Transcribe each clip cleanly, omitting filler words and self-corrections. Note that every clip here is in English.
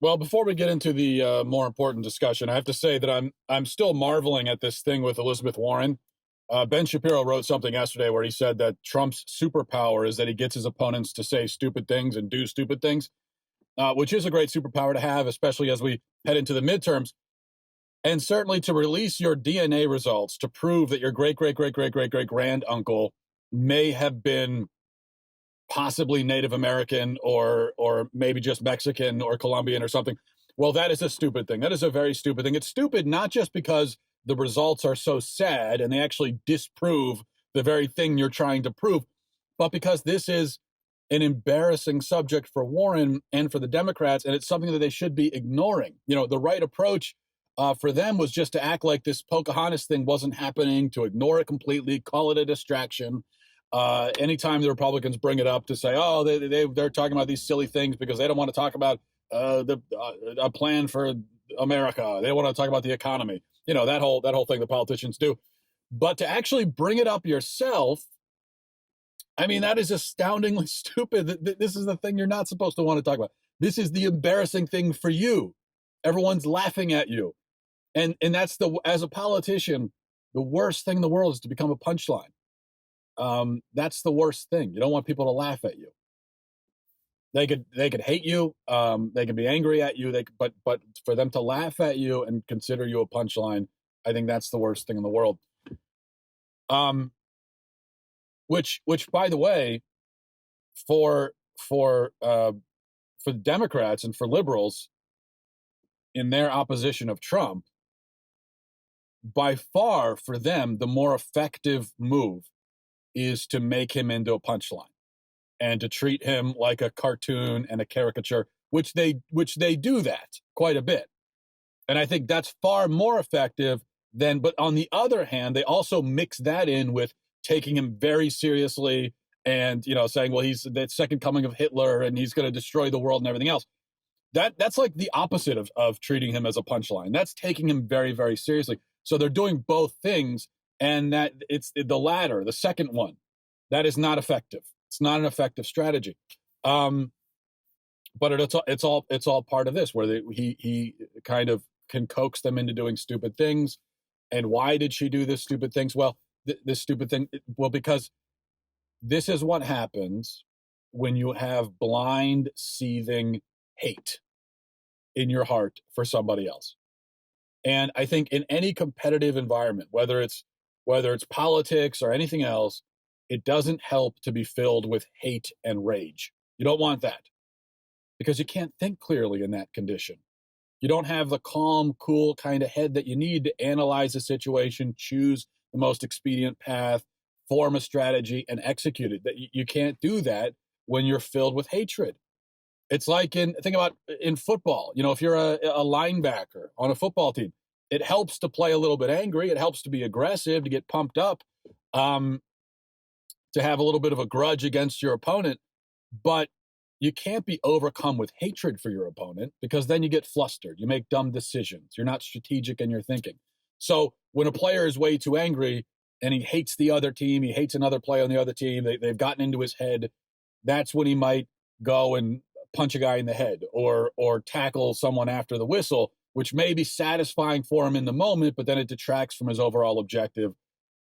Well, before we get into the more important discussion, I have to say that I'm still marveling at this thing with Elizabeth Warren. Ben Shapiro wrote something yesterday where he said that Trump's superpower is that he gets his opponents to say stupid things and do stupid things, which is a great superpower to have, especially as we head into the midterms. And certainly to release your DNA results to prove that your great, great, great, great, great, great grand uncle may have been possibly Native American or maybe just Mexican or Colombian or something. Well, that is a stupid thing. That is a very stupid thing. It's stupid not just because the results are so sad and they actually disprove the very thing you're trying to prove, but because this is an embarrassing subject for Warren and for the Democrats, and it's something that they should be ignoring. You know, the right approach for them was just to act like this Pocahontas thing wasn't happening, to ignore it completely, call it a distraction. Anytime the Republicans bring it up to say, oh, they're talking about these silly things because they don't want to talk about a plan for America. They want to talk about the economy. You know, that whole thing the politicians do. But to actually bring it up yourself, I mean, that is astoundingly stupid. This is the thing you're not supposed to want to talk about. This is the embarrassing thing for you. Everyone's laughing at you. And that's as a politician, the worst thing in the world is to become a punchline. That's the worst thing. You don't want people to laugh at you. They could hate you. They could be angry at you. But for them to laugh at you and consider you a punchline, I think that's the worst thing in the world. Which by the way, for the Democrats and for liberals in their opposition of Trump, by far for them the more effective move is to make him into a punchline and to treat him like a cartoon and a caricature, which they do that quite a bit. And I think that's far more effective than, but on the other hand, they also mix that in with taking him very seriously and, you know, saying, well, he's the second coming of Hitler and he's going to destroy the world and everything else. That's like the opposite of treating him as a punchline. That's taking him very, very seriously. So they're doing both things. And that it's the latter, the second one, that is not effective. It's not an effective strategy. But it's all part of this, where he kind of can coax them into doing stupid things. And why did she do this stupid things? Well, this stupid thing. Well, because this is what happens when you have blind, seething hate in your heart for somebody else. And I think in any competitive environment, whether it's politics or anything else, it doesn't help to be filled with hate and rage. You don't want that because you can't think clearly in that condition. You don't have the calm, cool kind of head that you need to analyze the situation, choose the most expedient path, form a strategy, and execute it. You can't do that when you're filled with hatred. It's like think about in football. You know, if you're a linebacker on a football team, it helps to play a little bit angry. It helps to be aggressive, to get pumped up, to have a little bit of a grudge against your opponent. But you can't be overcome with hatred for your opponent because then you get flustered. You make dumb decisions. You're not strategic in your thinking. So when a player is way too angry and he hates the other team, he hates another player on the other team, they've gotten into his head, that's when he might go and punch a guy in the head or tackle someone after the whistle, which may be satisfying for him in the moment, but then it detracts from his overall objective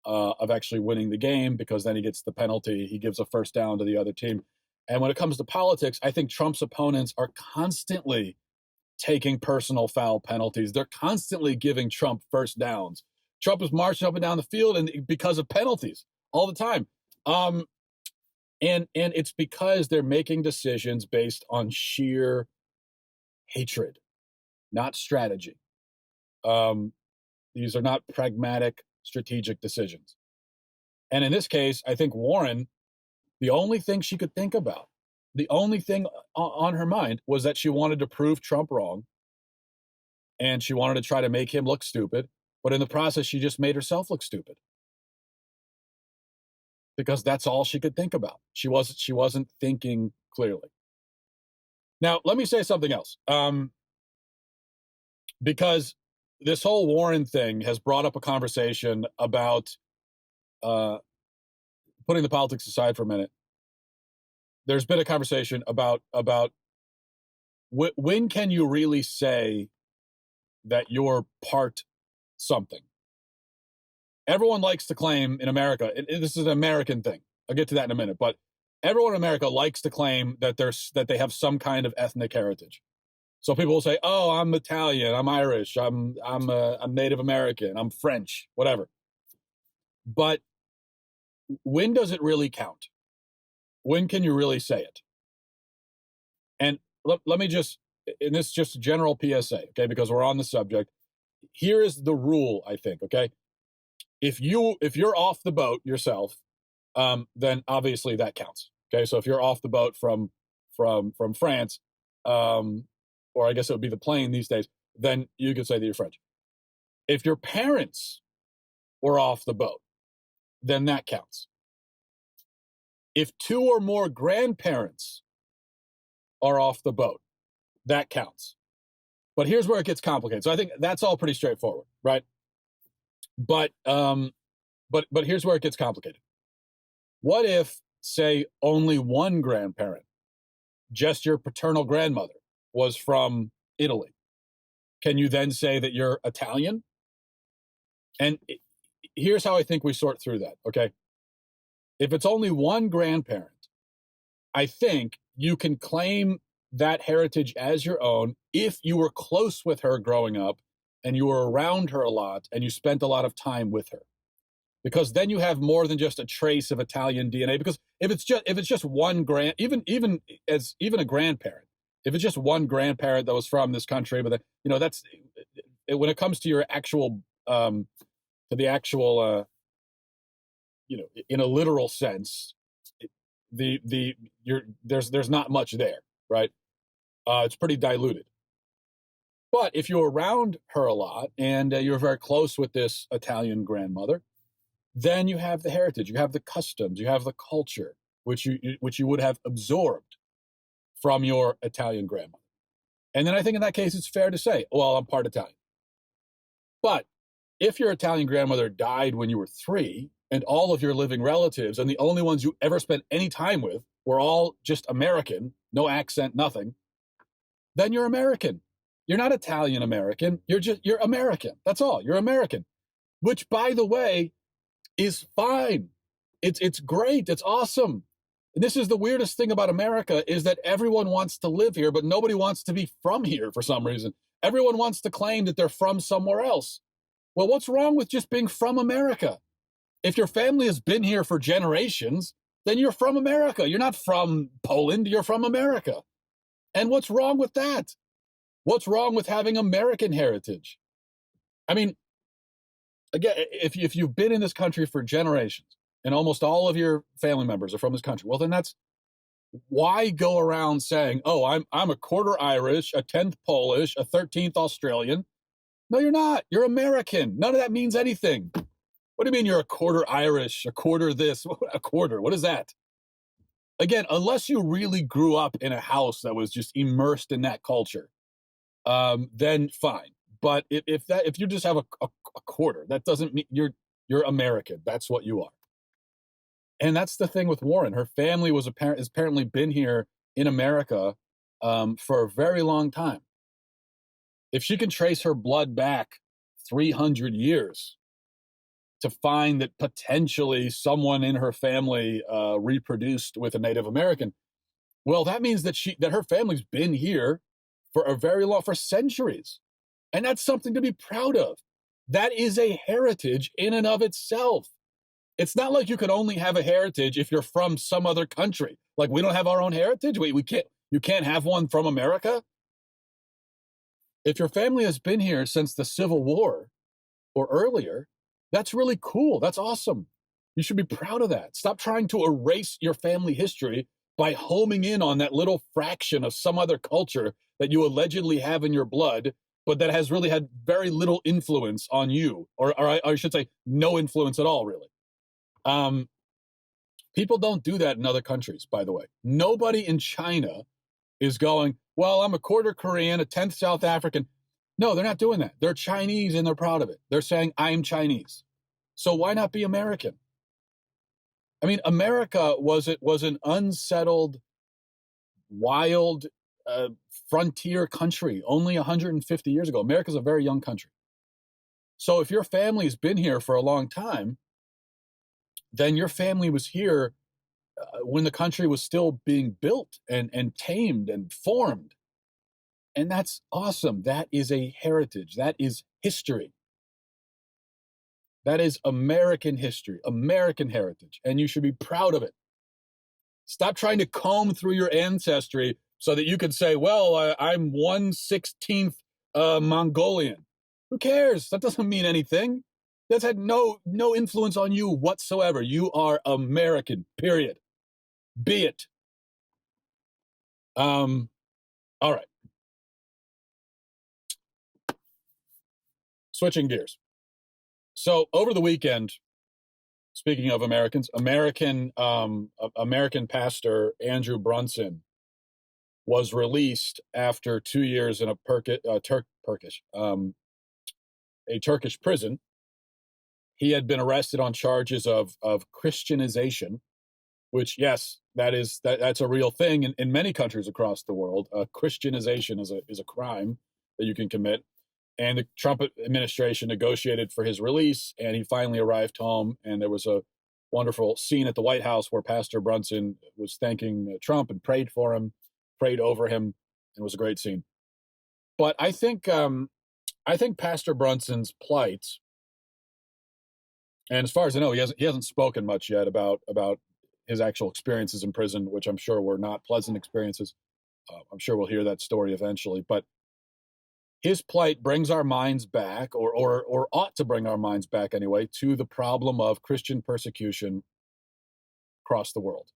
of actually winning the game, because then he gets the penalty. He gives a first down to the other team. And when it comes to politics, I think Trump's opponents are constantly taking personal foul penalties. They're constantly giving Trump first downs. Trump is marching up and down the field and because of penalties all the time. And it's because they're making decisions based on sheer hatred, not strategy. These are not pragmatic, strategic decisions. And in this case, I think Warren, the only thing she could think about, the only thing on her mind was that she wanted to prove Trump wrong. And she wanted to try to make him look stupid. But in the process, she just made herself look stupid. Because that's all she could think about. She wasn't thinking clearly. Now, let me say something else. Because this whole Warren thing has brought up a conversation about putting the politics aside for a minute. There's been a conversation about when can you really say that you're part something? Everyone likes to claim in America, and this is an American thing. I'll get to that in a minute, but everyone in America likes to claim that they have some kind of ethnic heritage. So people will say, "Oh, I'm Italian, I'm Irish, I'm Native American, I'm French, whatever." But when does it really count? When can you really say it? And let me just, and this is just a general PSA, okay, because we're on the subject. Here is the rule, I think, okay? If you're off the boat yourself, then obviously that counts. Okay, so if you're off the boat from France, or I guess it would be the plane these days, then you could say that you're French. If your parents were off the boat, then that counts. If two or more grandparents are off the boat, that counts. But here's where it gets complicated. So I think that's all pretty straightforward, right? But here's where it gets complicated. What if, say, only one grandparent, just your paternal grandmother, was from Italy? Can you then say that you're Italian? And here's how I think we sort through that, okay? If it's only one grandparent, I think you can claim that heritage as your own if you were close with her growing up and you were around her a lot and you spent a lot of time with her. Because then you have more than just a trace of Italian DNA. Because if it's just one even a grandparent, if it's just one grandparent that was from this country, but that's when it comes to your actual in a literal sense, there's not much there, right? It's pretty diluted. But if you're around her a lot and you're very close with this Italian grandmother, then you have the heritage, you have the customs, you have the culture, which you would have absorbed from your Italian grandmother. And then I think in that case, it's fair to say, well, I'm part Italian. But if your Italian grandmother died when you were 3 and all of your living relatives and the only ones you ever spent any time with were all just American, no accent, nothing, then you're American. You're not Italian American. You're American. That's all. You're American, which, by the way, is fine. It's great. It's awesome. And this is the weirdest thing about America is that everyone wants to live here, but nobody wants to be from here for some reason. Everyone wants to claim that they're from somewhere else. Well, what's wrong with just being from America? If your family has been here for generations, then you're from America. You're not from Poland. You're from America. And what's wrong with that? What's wrong with having American heritage? I mean, again, if you've been in this country for generations and almost all of your family members are from this country, well, then that's why go around saying, oh, I'm a quarter Irish, a 10th Polish, a 13th Australian. No, you're not. You're American. None of that means anything. What do you mean you're a quarter Irish, a quarter this, a quarter? What is that? Again, unless you really grew up in a house that was just immersed in that culture, then fine. But if you just have a quarter, that doesn't mean you're American. That's what you are. And that's the thing with Warren. Her family has apparently been here in America for a very long time. If she can trace her blood back 300 years to find that potentially someone in her family reproduced with a Native American, well, that means that her family's been here for centuries. And that's something to be proud of. That is a heritage in and of itself. It's not like you can only have a heritage if you're from some other country. Like we don't have our own heritage. You can't have one from America. If your family has been here since the Civil War or earlier, that's really cool. That's awesome. You should be proud of that. Stop trying to erase your family history by homing in on that little fraction of some other culture that you allegedly have in your blood, but that has really had very little influence on you, or I should say no influence at all, really. People don't do that in other countries, by the way. Nobody in China is going, well, I'm a quarter Korean, a 10th South African. No, they're not doing that. They're Chinese and they're proud of it. They're saying, I'm Chinese. So why not be American? I mean, America was an unsettled, wild, frontier country only 150 years ago. America's a very young country. So if your family's been here for a long time, then your family was here when the country was still being built and tamed and formed. And that's awesome. That is a heritage. That is history. That is American history, American heritage, and you should be proud of it. Stop trying to comb through your ancestry so that you could say, well, I'm 1/16th Mongolian. Who cares? That doesn't mean anything. That's had no influence on you whatsoever. You are American, period. Be it. All right. Switching gears. So over the weekend, speaking of Americans, American pastor Andrew Brunson was released after 2 years in a Turkish prison. He had been arrested on charges of Christianization, which, yes, that's a real thing in many countries across the world. Christianization is a crime that you can commit. And the Trump administration negotiated for his release, and he finally arrived home. And there was a wonderful scene at the White House where Pastor Brunson was thanking Trump and prayed for him, prayed over him. It was a great scene. But I think Pastor Brunson's plight, and as far as I know, he hasn't spoken much yet about his actual experiences in prison, which I'm sure were not pleasant experiences. I'm sure we'll hear that story eventually, but his plight brings our minds back, or ought to bring our minds back anyway, to the problem of Christian persecution across the world.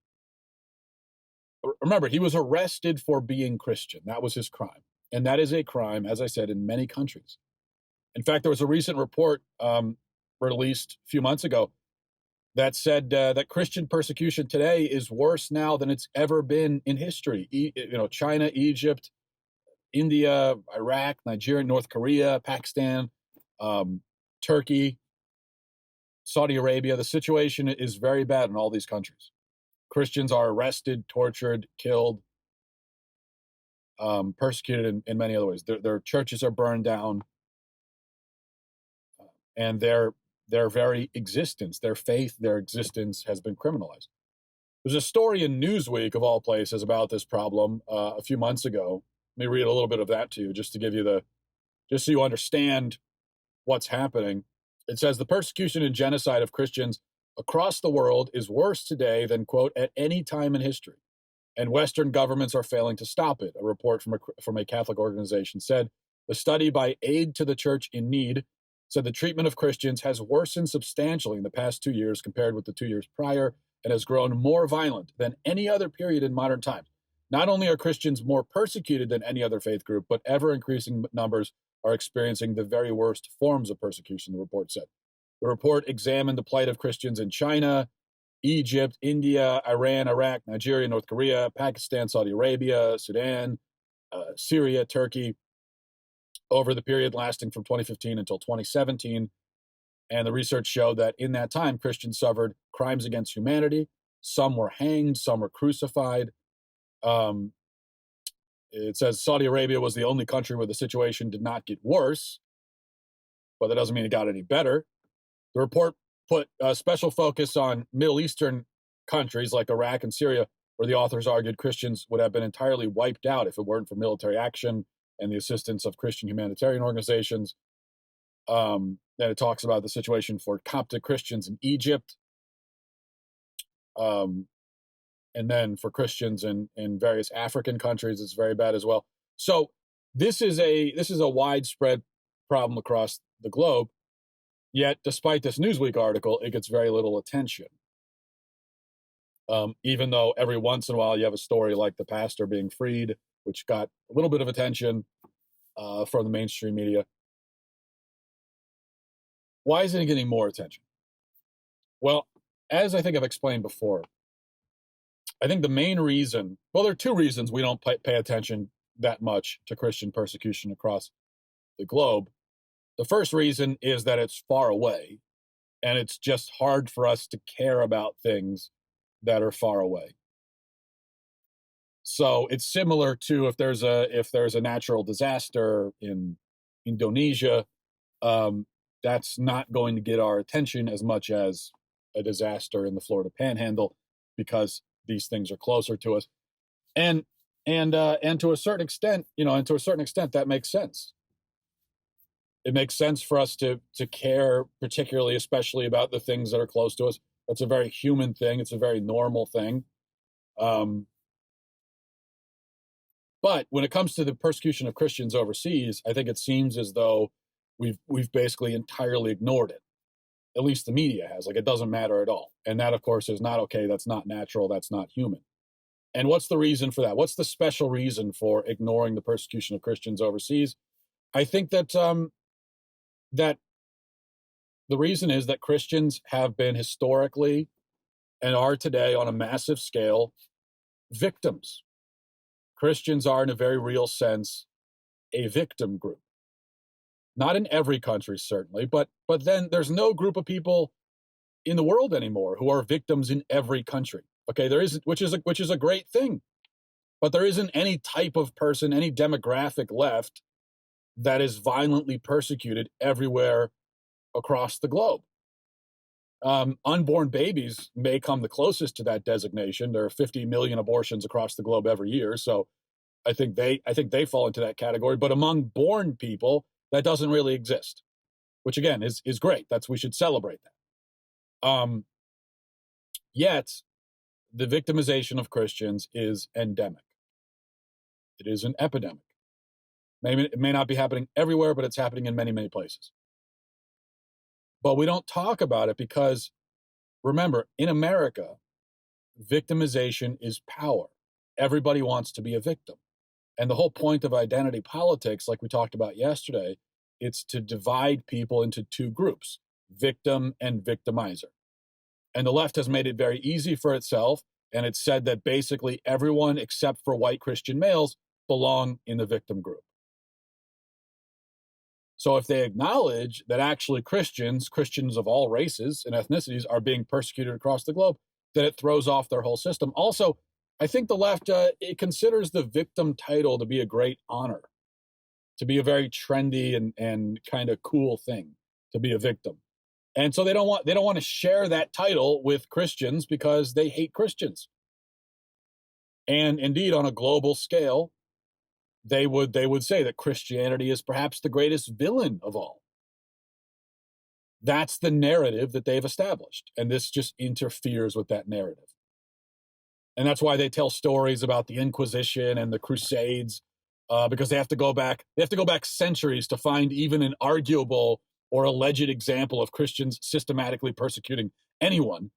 Remember, he was arrested for being Christian. That was his crime. And that is a crime, as I said, in many countries. In fact, there was a recent report released a few months ago that said that Christian persecution today is worse now than it's ever been in history. China, Egypt, India, Iraq, Nigeria, North Korea, Pakistan, Turkey, Saudi Arabia. The situation is very bad in all these countries. Christians are arrested, tortured, killed, persecuted in many other ways. Their churches are burned down, and their very existence, their faith, their existence has been criminalized. There's a story in Newsweek, of all places, about this problem a few months ago. Let me read a little bit of that to you, just so you understand what's happening. It says the persecution and genocide of Christians across the world is worse today than, quote, at any time in history, and Western governments are failing to stop it. A report from a Catholic organization said the study by Aid to the Church in Need said the treatment of Christians has worsened substantially in the past 2 years compared with the 2 years prior, and has grown more violent than any other period in modern times. Not only are Christians more persecuted than any other faith group, but ever-increasing numbers are experiencing the very worst forms of persecution, the report said. The report examined the plight of Christians in China, Egypt, India, Iran, Iraq, Nigeria, North Korea, Pakistan, Saudi Arabia, Sudan, Syria, Turkey, over the period lasting from 2015 until 2017. And the research showed that in that time, Christians suffered crimes against humanity. Some were hanged, some were crucified. It says Saudi Arabia was the only country where the situation did not get worse, but that doesn't mean it got any better. The report put a special focus on Middle Eastern countries like Iraq and Syria, where the authors argued Christians would have been entirely wiped out if it weren't for military action and the assistance of Christian humanitarian organizations. Then it talks about the situation for Coptic Christians in Egypt. And then for Christians in various African countries, it's very bad as well. So this is a widespread problem across the globe. Yet, despite this Newsweek article, it gets very little attention. Even though every once in a while you have a story like the pastor being freed, which got a little bit of attention from the mainstream media. Why isn't it getting more attention? Well, as I think I've explained before, I think the main reason, well, there are two reasons we don't pay attention that much to Christian persecution across the globe. The first reason is that it's far away, and it's just hard for us to care about things that are far away. So it's similar to if there's a natural disaster in Indonesia, that's not going to get our attention as much as a disaster in the Florida Panhandle, because these things are closer to us. And and to a certain extent, that makes sense. It makes sense for us to care, particularly, especially about the things that are close to us. That's a very human thing. It's a very normal thing. Um, but when it comes to the persecution of Christians overseas, I think it seems as though we've basically entirely ignored it. At least the media has. Like, it doesn't matter at all. And that, of course, is not okay. That's not natural. That's not human. And what's the reason for that? What's the special reason for ignoring the persecution of Christians overseas? I think that that the reason is that Christians have been historically and are today on a massive scale victims. Christians are, in a very real sense, a victim group. Not in every country, certainly, but then there's no group of people in the world anymore who are victims in every country. Okay, there isn't, which is a great thing, but there isn't any type of person, any demographic left that is violently persecuted everywhere across the globe. Unborn babies may come the closest to that designation. There are 50 million abortions across the globe every year, so I think they fall into that category. But among born people, that doesn't really exist, which again is great. We should celebrate that. Yet, the victimization of Christians is endemic. It is an epidemic. It may not be happening everywhere, but it's happening in many, many places. But we don't talk about it because, remember, in America, victimization is power. Everybody wants to be a victim. And the whole point of identity politics, like we talked about yesterday, it's to divide people into two groups, victim and victimizer. And the left has made it very easy for itself, and it's said that basically everyone except for white Christian males belong in the victim group. So if they acknowledge that actually Christians of all races and ethnicities, are being persecuted across the globe, then it throws off their whole system. Also, I think the left, it considers the victim title to be a great honor, to be a very trendy and kind of cool thing to be a victim. And so they don't want to share that title with Christians because they hate Christians. And indeed, on a global scale, they would say that Christianity is perhaps the greatest villain of all. That's the narrative that they've established, and this just interferes with that narrative. And that's why they tell stories about the Inquisition and the Crusades, because they have to go back centuries to find even an arguable or alleged example of Christians systematically persecuting anyone.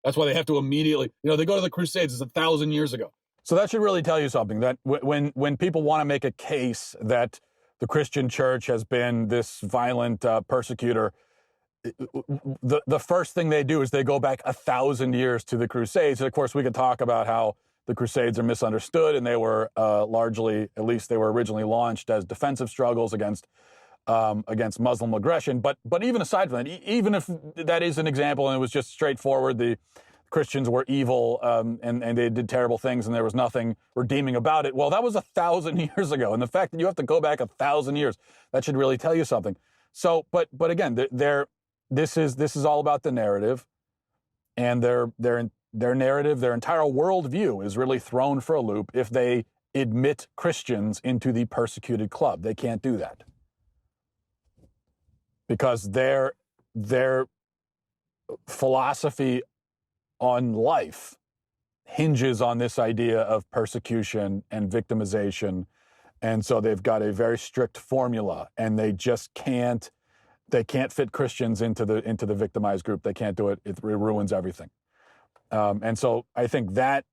That's why they have to immediately, they go to the Crusades, it's 1,000 years ago. So that should really tell you something, that when people want to make a case that the Christian church has been this violent persecutor, the first thing they do is they go back 1,000 years to the Crusades. And of course, we could talk about how the Crusades are misunderstood, and they were largely, at least they were originally launched as defensive struggles against Muslim aggression. But even aside from that, even if that is an example and it was just straightforward, the Christians were evil and they did terrible things and there was nothing redeeming about it. Well, that was 1,000 years ago. And the fact that you have to go back 1,000 years, that should really tell you something. So, but again, this is all about the narrative, and their narrative, their entire worldview is really thrown for a loop if they admit Christians into the persecuted club. They can't do that because their philosophy on life hinges on this idea of persecution and victimization. And so they've got a very strict formula, and they just can't fit Christians into the victimized group. They can't do it. It ruins everything. And so I think that,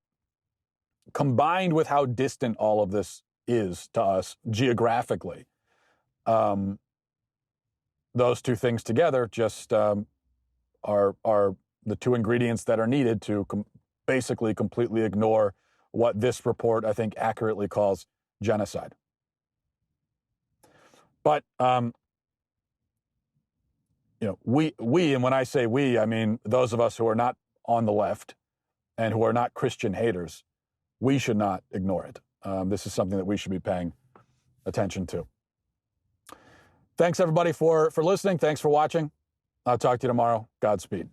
combined with how distant all of this is to us geographically, those two things together just are the two ingredients that are needed to basically completely ignore what this report, I think, accurately calls genocide. But we, and when I say we, I mean those of us who are not on the left and who are not Christian haters, we should not ignore it. This is something that we should be paying attention to. Thanks, everybody, for listening. Thanks for watching. I'll talk to you tomorrow. Godspeed.